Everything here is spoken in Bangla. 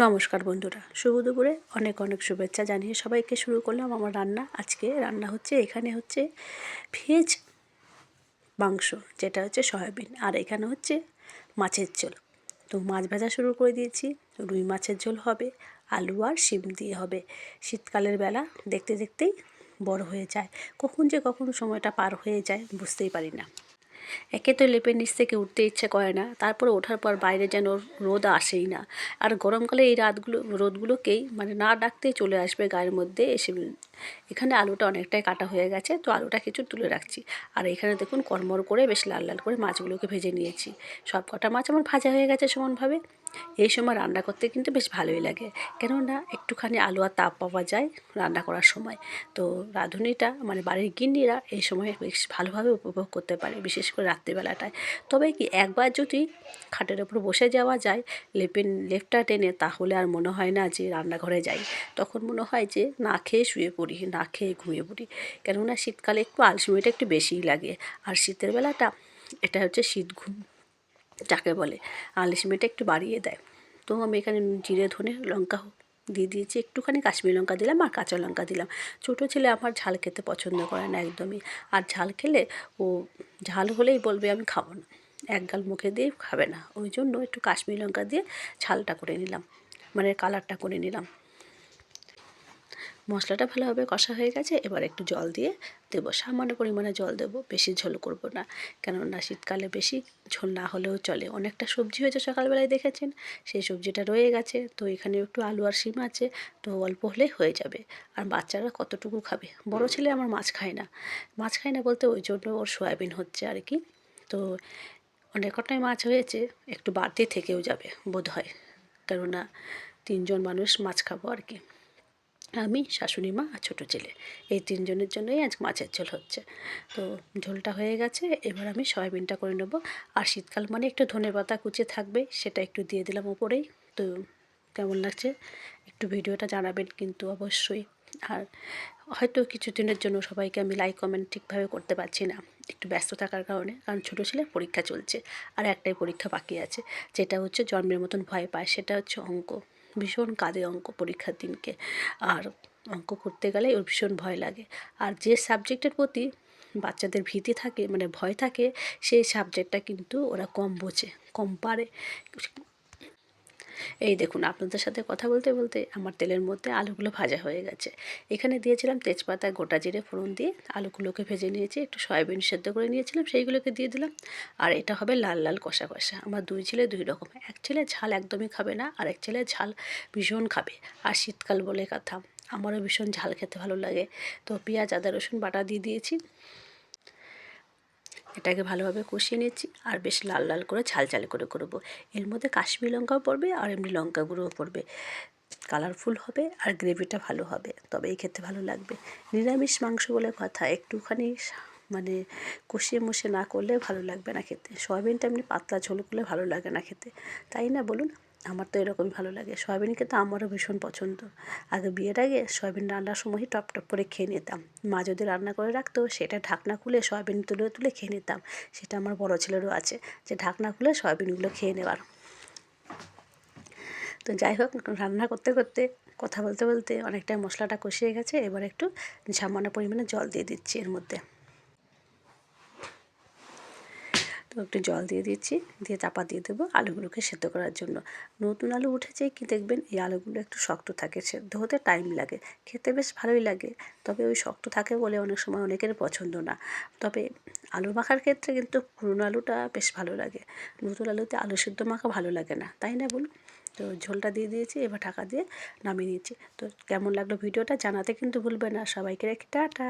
নমস্কার বন্ধুরা, শুভ দুপুরে অনেক অনেক শুভেচ্ছা জানিয়ে সবাইকে শুরু করলাম আমার রান্না। আজকে রান্না হচ্ছে, এখানে হচ্ছে ভেজ মাংস, যেটা হচ্ছে সয়াবিন, আর এখানে হচ্ছে মাছের ঝোল। তো মাছ ভাজা শুরু করে দিয়েছি, রুই মাছের ঝোল হবে, আলু আর শিম দিয়ে হবে। শীতকালের বেলা দেখতে দেখতেই বড় হয়ে যায়, কখন সময়টা পার হয়ে যায় বুঝতেই পারি না। একে তো লেপের নিচ থেকে উঠতে ইচ্ছে করে না, তারপরে ওঠার পর বাইরে যেন রোদ আসেই না। আর গরমকালে এই রোদগুলোকেই না ডাকতেই চলে আসবে গায়ের মধ্যে এসে। এখানে আলুটা অনেকটাই কাটা হয়ে গেছে, তো আলুটা কিছু তুলে রাখছি। আর এখানে দেখুন কড়মড় করে বেশ লাল লাল করে মাছগুলোকে ভেজে নিয়েছি। সব কটা মাছ আমার ভাজা হয়ে গেছে সমানভাবে। এই সময় রান্না করতে কিন্তু বেশ ভালোই লাগে, কেননা একটুখানি আলু আর তাপ পাওয়া যায় রান্না করার সময়। তো রাঁধুনিটা বাড়ির গিন্নিরা এই সময় বেশ ভালোভাবে উপভোগ করতে পারে, বিশেষ করে রাত্রিবেলাটায়। তবে কি, একবার যদি খাটের ওপর বসে যাওয়া যায় লেপটা টেনে, তাহলে আর মনে হয় না যে রান্নাঘরে যাই। তখন মনে হয় যে না খেয়ে শুয়ে পড়ি, না খেয়ে ঘুমিয়ে পড়ি। কেননা শীতকালে একটু আলসেমিটা একটু বেশিই লাগে। আর শীতের বেলাটা এটা হচ্ছে শীত ঘুম যাকে বলে, আলসেমিটা একটু বাড়িয়ে দেয়। তো আমি এখানে জিরে ধনে লঙ্কা দিয়ে দিয়েছি, একটুখানি কাশ্মীরি লঙ্কা দিলাম আর কাঁচা লঙ্কা দিলাম। ছোটো ছেলে আমার ঝাল খেতে পছন্দ করে না একদমই, আর ঝাল খেলে ও ঝাল হলেই বলবে আমি খাবো না, এক গাল মুখে দিয়ে খাবে না। ওই জন্য একটু কাশ্মীরি লঙ্কা দিয়ে ঝালটা করে নিলাম, কালারটা করে নিলাম। মশলাটা ভালোভাবে কষা হয়ে গেছে, এবার একটু জল দিয়ে দেবো, সামান্য পরিমাণে জল দেবো, বেশি ঝোল করব না। কেননা শীতকালে বেশি ঝোল না হলেও চলে। অনেকটা সবজি হয়েছে সকালবেলায় দেখেছেন, সেই সবজিটা রয়ে গেছে। তো এখানে একটু আলু আর শিম আছে, তো অল্প হলেই হয়ে যাবে। আর বাচ্চারা কতটুকু খাবে, বড় ছেলে আমার মাছ খায় না। মাছ খায় না বলতে ওই জন্য ওর সয়াবিন হচ্ছে আর কি। তো অনেক কটাই মাছ হয়েছে, একটু বাড়তি থেকেও যাবে বোধ হয়, কেননা 3জন মানুষ মাছ খাবো আর কি। আমি, শাশুড়ি মা আর ছোটো ছেলে, এই 3জনের জন্যই আজ মাছের ঝোল হচ্ছে। তো ঝোলটা হয়ে গেছে, এবার আমি সয়াবিনটা করে নেব। আর শীতকাল একটু ধনেপাতা কুচি থাকবে, সেটা একটু দিয়ে দিলাম ওপরেই। তো কেমন লাগছে একটু ভিডিওটা জানাবেন কিন্তু অবশ্যই। আর হয়তো কিছুদিনের জন্য সবাইকে আমি লাইক কমেন্ট ঠিকভাবে করতে পারছি না, একটু ব্যস্ত থাকার কারণে, কারণ ছোটো ছেলের পরীক্ষা চলছে। আর একটাই পরীক্ষা বাকি আছে, যেটা হচ্ছে জন্মের মতন ভয় পায়, সেটা হচ্ছে অঙ্ক। ভীষণ কাঁদে অঙ্ক পরীক্ষার দিনকে। আর অঙ্ক করতে গেলে ওর ভীষণ ভয় লাগে। আর যে সাবজেক্টের প্রতি বাচ্চাদের ভীতি থাকে, ভয় থাকে, সেই সাবজেক্টটা কিন্তু ওরা কম বোঝে, কম পারে। এই দেখুন, আপনাদের সাথে কথা বলতে বলতে আমার তেলের মধ্যে আলুগুলো ভাজা হয়ে গেছে। এখানে দিয়েছিলাম তেজপাতা, গোটা জিরে ফোড়ন দিয়ে আলুগুলোকে ভেজে নিয়েছি, একটু সয়াবিন সেদ্ধ করে নিয়েছিলাম, সেইগুলোকে দিয়ে দিলাম। আর এটা হবে লাল লাল কষা কষা। আমার 2 ছেলে 2 রকম, এক ছেলে ঝাল একদমই খাবে না, আর এক ছেলে ঝাল ভীষণ খাবে। আর শীতকাল বলে কথা, আমারও ভীষণ ঝাল খেতে ভালো লাগে। তো পেঁয়াজ আদা রসুন বাটা দিয়ে দিয়েছি, এটাকে ভালোভাবে কষিয়ে নিচ্ছি। আর বেশ লাল লাল করে ঝাল ঝাল করে করবো। এর মধ্যে কাশ্মীরি লঙ্কাও পড়বে আর এমনি লঙ্কা গুঁড়োও পড়বে। কালারফুল হবে আর গ্রেভিটা ভালো হবে, তবেই খেতে ভালো লাগবে। নিরামিষ মাংস বলে কথা, একটুখানি কষিয়ে মষিয়ে না করলে ভালো লাগবে না খেতে। সয়াবিনটা এমনি পাতলা ঝোল করলে ভালো লাগে না খেতে, তাই না বলুন? আমার তো এরকমই ভালো লাগে। সয়াবিন খেতে আমারও ভীষণ পছন্দ। আগে বিয়ের আগে সয়াবিন রান্নার সময়ই টপ টপ করে খেয়ে নিতাম। মা যদি রান্না করে রাখতো, সেটা ঢাকনা খুলে সয়াবিন তুলে তুলে খেয়ে নিতাম। সেটা আমার বড় ছেলেরও আছে, যে ঢাকনা খুলে সয়াবিনগুলো খেয়ে নেওয়ার। তো যাই হোক, রান্না করতে করতে কথা বলতে বলতে অনেকটাই মশলাটা কষিয়ে গেছে। এবার একটু সামান্য পরিমাণে জল দিয়ে দিচ্ছি এর মধ্যে। তো একটু জল দিয়ে দিচ্ছি, দিয়ে চাপা দিয়ে দেবো আলুগুলোকে সেদ্ধ করার জন্য। নতুন আলু উঠেছে কি দেখবেন, এই আলুগুলো একটু শক্ত থাকে, সেদ্ধ হতে টাইম লাগে। খেতে বেশ ভালোই লাগে, তবে ওই শক্ত থাকে বলে অনেক সময় অনেকের পছন্দ না। তবে আলু মাখার ক্ষেত্রে কিন্তু পুরনো আলুটা বেশ ভালো লাগে। নতুন আলুতে আলু সেদ্ধ মাখা ভালো লাগে না, তাই না বলুন? তো ঝোলটা দিয়ে দিয়েছি, এবার ঢাকা দিয়ে নামিয়ে নিচ্ছি। তো কেমন লাগলো ভিডিওটা জানাতে কিন্তু ভুলবে না। সবাইকে রেখে টাটা।